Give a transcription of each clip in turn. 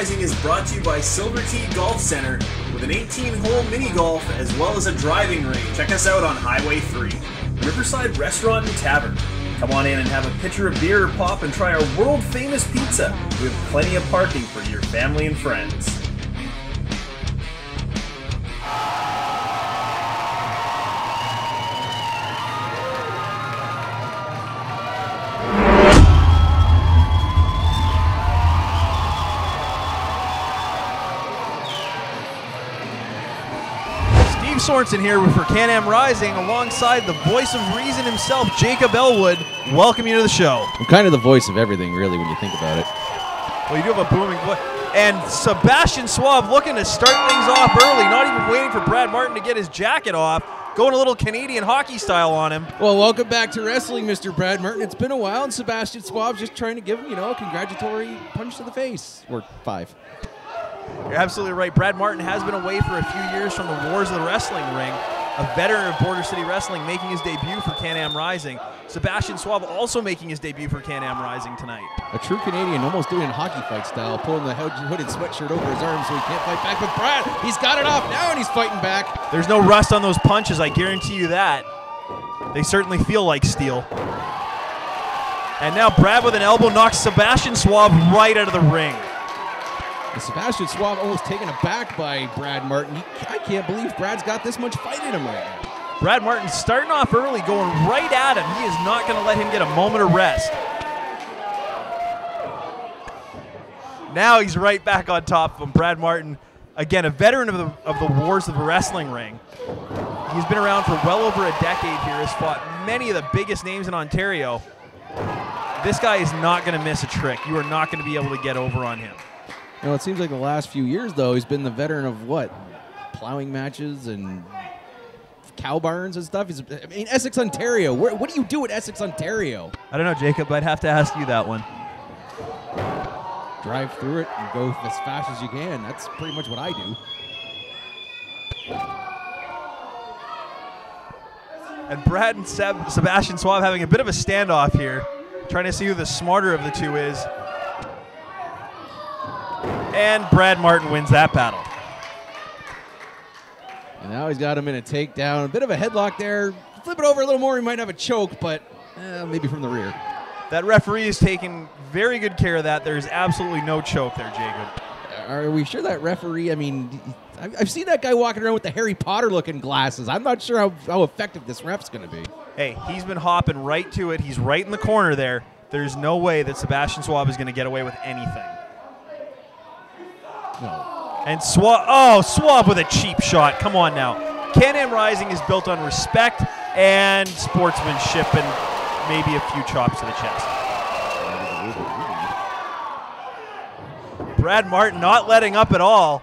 Rising is brought to you by Silver Tee Golf Center with an 18-hole mini golf as well as a driving range. Check us out on Highway 3. Riverside Restaurant and Tavern. Come on in and have a pitcher of beer or pop and try our world-famous pizza. We have plenty of parking for your family and friends. Sorensen here for Can-Am Rising alongside the voice of reason himself, Jacob Elwood. Welcome you to the show. I'm kind of the voice of everything, really, when you think about it. Well, you do have a booming voice. And Sebastian Suave looking to start things off early, not even waiting for Brad Martin to get his jacket off, going a little Canadian hockey style on him. Well, welcome back to wrestling, Mr. Brad Martin. It's been a while, and Sebastian Suave's just trying to give him, a congratulatory punch to the face. Or 5. You're absolutely right. Brad Martin has been away for a few years from the wars of the wrestling ring. A veteran of Border City Wrestling making his debut for Can-Am Rising. Sebastian Suave also making his debut for Can-Am Rising tonight. A true Canadian, almost doing hockey fight style, pulling the hooded sweatshirt over his arm so he can't fight back. But Brad, he's got it off now and he's fighting back. There's no rust on those punches, I guarantee you that. They certainly feel like steel. And now Brad with an elbow knocks Sebastian Suave right out of the ring. And Sebastian Suave almost taken aback by Brad Martin. I can't believe Brad's got this much fight in him right now. Brad Martin starting off early, going right at him. He is not going to let him get a moment of rest. Now he's right back on top of him. Brad Martin, again, a veteran of the wars of the wrestling ring. He's been around for well over a decade here, has fought many of the biggest names in Ontario. This guy is not going to miss a trick. You are not going to be able to get over on him. It seems like the last few years, though, he's been the veteran of what? Plowing matches and cow barns and stuff. Essex, Ontario. What do you do at Essex, Ontario? I don't know, Jacob. I'd have to ask you that one. Drive through it and go as fast as you can. That's pretty much what I do. And Brad and Sebastian Suave having a bit of a standoff here, trying to see who the smarter of the two is. And Brad Martin wins that battle. And now he's got him in a takedown. A bit of a headlock there. Flip it over a little more, he might have a choke, but maybe from the rear. That referee is taking very good care of that. There's absolutely no choke there, Jacob. Are we sure that referee, I've seen that guy walking around with the Harry Potter-looking glasses. I'm not sure how effective this ref's going to be. Hey, he's been hopping right to it. He's right in the corner there. There's no way that Sebastian Suave is going to get away with anything. No. And Swab with a cheap shot. Come on now. Can-Am Rising is built on respect and sportsmanship and maybe a few chops to the chest. Brad Martin not letting up at all.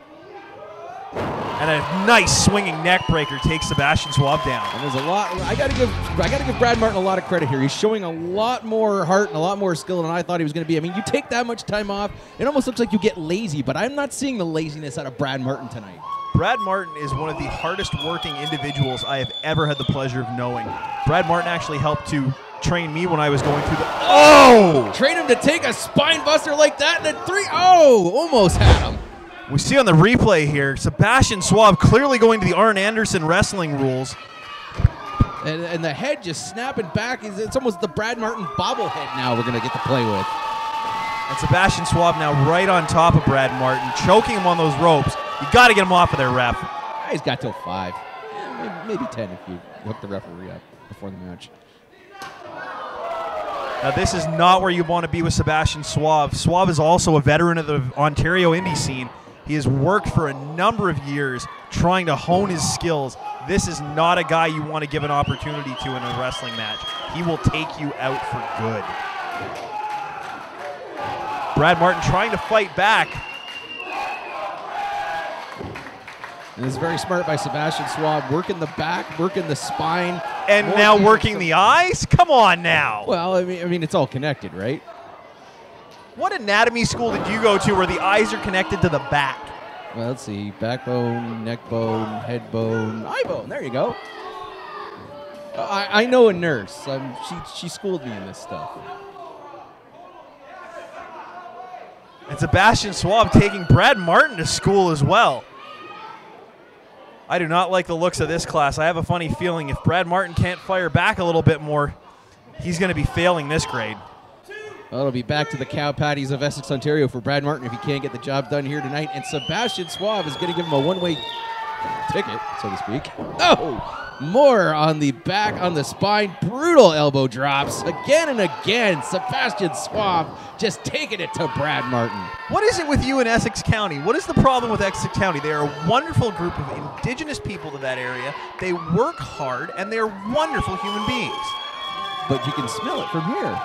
And a nice swinging neck breaker takes Sebastian Suave down. And there's a lot. I gotta give Brad Martin a lot of credit here. He's showing a lot more heart and a lot more skill than I thought he was going to be. You take that much time off, it almost looks like you get lazy. But I'm not seeing the laziness out of Brad Martin tonight. Brad Martin is one of the hardest working individuals I have ever had the pleasure of knowing. Brad Martin actually helped to train me when I was going through the. Oh! Train him to take a spine buster like that and a 3. Oh! Almost had him. We see on the replay here, Sebastian Suave clearly going to the Arn Anderson wrestling rules. And the head just snapping back. It's almost the Brad Martin bobblehead now we're going to get to play with. And Sebastian Suave now right on top of Brad Martin, choking him on those ropes. You got to get him off of there, ref. He's got till 5. Maybe 10 if you hook the referee up before the match. Now, this is not where you want to be with Sebastian Suave. Suave is also a veteran of the Ontario indie scene. He has worked for a number of years trying to hone his skills. This is not a guy you want to give an opportunity to in a wrestling match. He will take you out for good. Brad Martin trying to fight back. And it's very smart by Sebastian Suave, working the back, working the spine. And now working the eyes? Come on now. Well, I mean, it's all connected, right? What anatomy school did you go to where the eyes are connected to the back? Well, let's see. Backbone, neck bone, head bone, eye bone. There you go. I know a nurse. She schooled me in this stuff. And Sebastian Suave taking Brad Martin to school as well. I do not like the looks of this class. I have a funny feeling if Brad Martin can't fire back a little bit more, he's going to be failing this grade. Well, it'll be back to the cow patties of Essex, Ontario for Brad Martin if he can't get the job done here tonight. And Sebastian Suave is going to give him a one-way ticket, so to speak. Oh! More on the back, on the spine. Brutal elbow drops. Again and again, Sebastian Suave just taking it to Brad Martin. What is it with you in Essex County? What is the problem with Essex County? They are a wonderful group of indigenous people to that area. They work hard, and they're wonderful human beings. But you can smell it from here.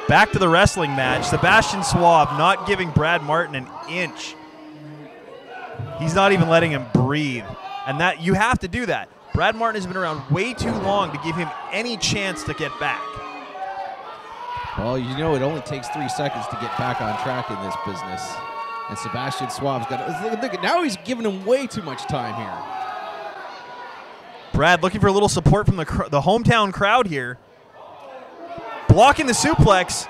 Back to the wrestling match. Sebastian Suave not giving Brad Martin an inch. He's not even letting him breathe. And that you have to do that. Brad Martin has been around way too long to give him any chance to get back. Well, you know, it only takes 3 seconds to get back on track in this business. And Sebastian Suave's got to, look, now he's giving him way too much time here. Brad looking for a little support from the hometown crowd here. Blocking the suplex.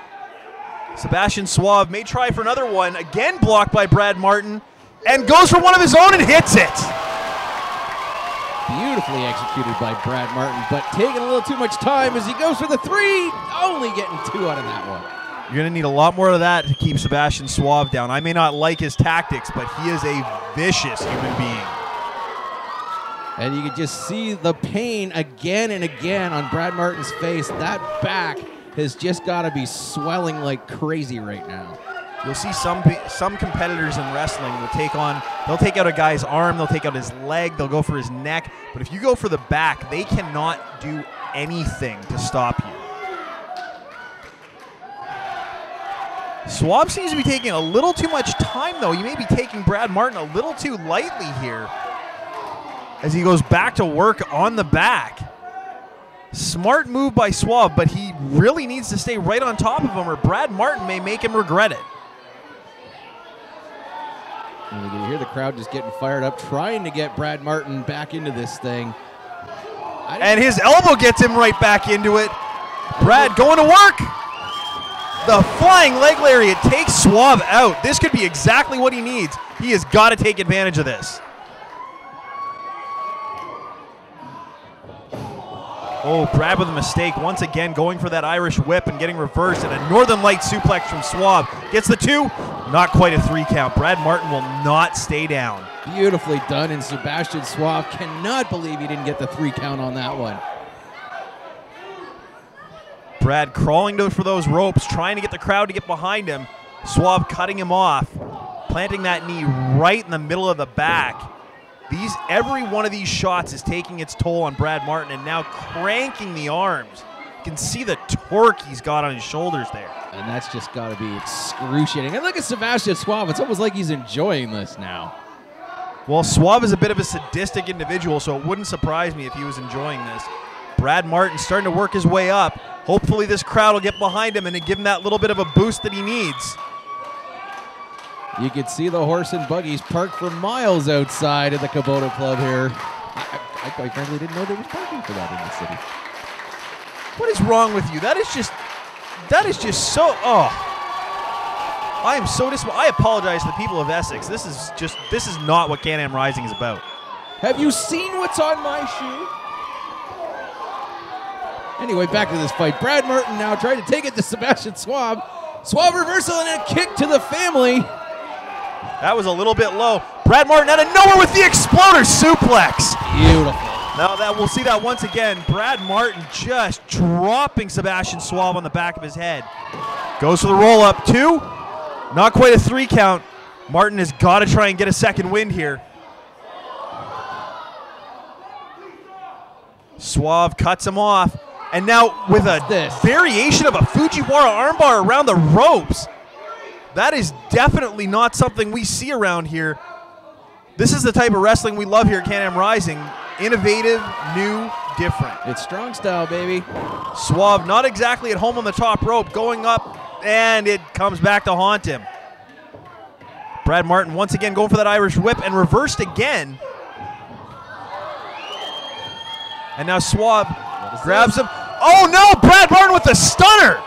Sebastian Suave may try for another one. Again blocked by Brad Martin. And goes for one of his own and hits it. Beautifully executed by Brad Martin, but taking a little too much time as he goes for the 3. Only getting 2 out of that one. You're going to need a lot more of that to keep Sebastian Suave down. I may not like his tactics, but he is a vicious human being. And you can just see the pain again and again on Brad Martin's face. That back has just got to be swelling like crazy right now. You'll see some competitors in wrestling will they'll take out a guy's arm, they'll take out his leg, they'll go for his neck. But if you go for the back, they cannot do anything to stop you. Swab seems to be taking a little too much time, though. You may be taking Brad Martin a little too lightly here as he goes back to work on the back. Smart move by Swab, but he really needs to stay right on top of him or Brad Martin may make him regret it. And you can hear the crowd just getting fired up, trying to get Brad Martin back into this thing. And his elbow gets him right back into it. Brad going to work. The flying leg lariat takes Swab out. This could be exactly what he needs. He has got to take advantage of this. Oh, Brad with a mistake. Once again, going for that Irish whip and getting reversed. And a Northern Light suplex from Swab. Gets the 2. Not quite a 3 count. Brad Martin will not stay down. Beautifully done, and Sebastian Suave cannot believe he didn't get the 3 count on that one. Brad crawling for those ropes, trying to get the crowd to get behind him. Suave cutting him off. Planting that knee right in the middle of the back. Every one of these shots is taking its toll on Brad Martin and now cranking the arms. You can see the torque he's got on his shoulders there. And that's just got to be excruciating. And look at Sebastian Suave. It's almost like he's enjoying this now. Well, Suave is a bit of a sadistic individual, so it wouldn't surprise me if he was enjoying this. Brad Martin starting to work his way up. Hopefully this crowd will get behind him and give him that little bit of a boost that he needs. You can see the horse and buggies parked for miles outside of the Kubota Club here. I quite frankly didn't know there was parking for that in the city. What is wrong with you? That is just so, I am so disappointed. I apologize to the people of Essex. This is not what Can-Am Rising is about. Have you seen what's on my shoe? Anyway, back to this fight. Brad Martin now trying to take it to Sebastian Suave. Suave reversal and a kick to the family. That was a little bit low. Brad Martin out of nowhere with the exploder suplex. Beautiful. Now we'll see that once again. Brad Martin just dropping Sebastian Suave on the back of his head. Goes for the roll up. 2. Not quite a 3 count. Martin has got to try and get a second wind here. Suave cuts him off. And now with a variation of a Fujiwara armbar around the ropes. That is definitely not something we see around here. This is the type of wrestling we love here at Can-Am Rising. Innovative, new, different. It's StrongStyle, baby. Suave not exactly at home on the top rope, going up, and it comes back to haunt him. Brad Martin once again going for that Irish whip and reversed again. And now Suave grabs him. Oh no, Brad Martin with the stunner.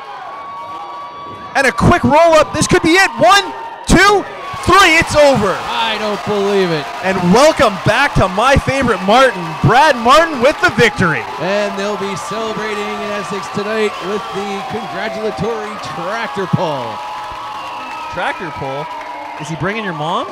And a quick roll up. This could be it. 1, 2, 3. It's over. I don't believe it. And welcome back to my favorite Martin, Brad Martin with the victory. And they'll be celebrating in Essex tonight with the congratulatory tractor pull. Tractor pull? Is he bringing your mom?